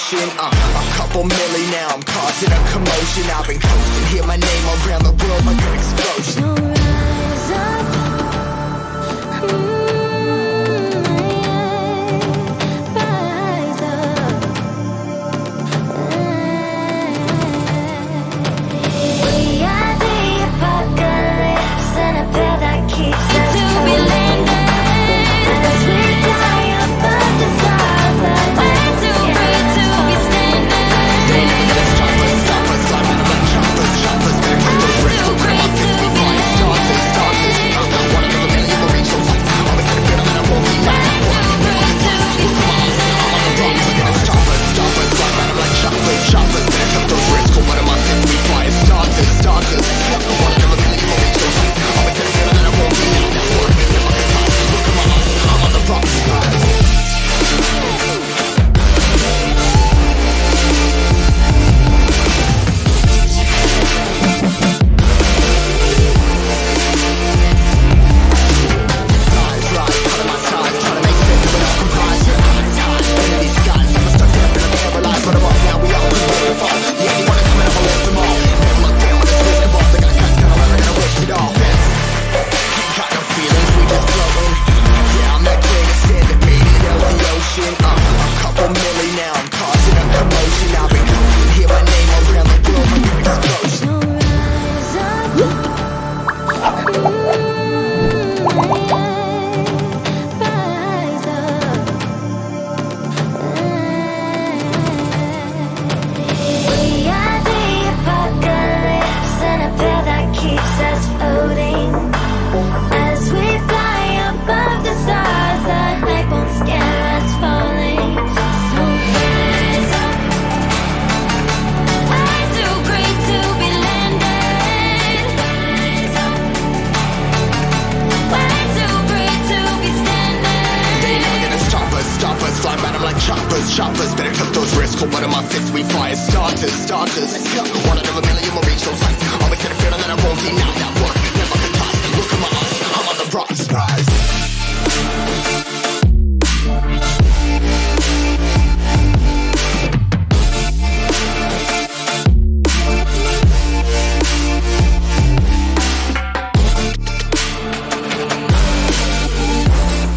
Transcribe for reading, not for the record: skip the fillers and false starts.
ocean. A couple milli now, I'm causing a commotion. I've been coasting, hear my name around the world like an explosion. So rise up, rise up. We are the apocalypse, and a pill that keeps us to be landed. As we fly above the stars, way too free to be standing. They never gonna stop us, stop us. I'm gonna run choppers, choppers. Better cut those risks, go grab my fist, we fly and start this, start this. One of the million will reach those heights. I'll be gonna feel that I won't be left. Stop us, stop us. I'm gonna run choppers, choppers. Better cut those risks, go one of my fist, we fly and start this, start this. One of the million will reach those heights. I'll be gonna feel that I won't be left. Look at my eyes, I'm on the rock side. Choppers, better cut those risks. Hold one of my fists, we fire starters, starters. One out of a million will reach those heights. Always gonna feel that I won't be now.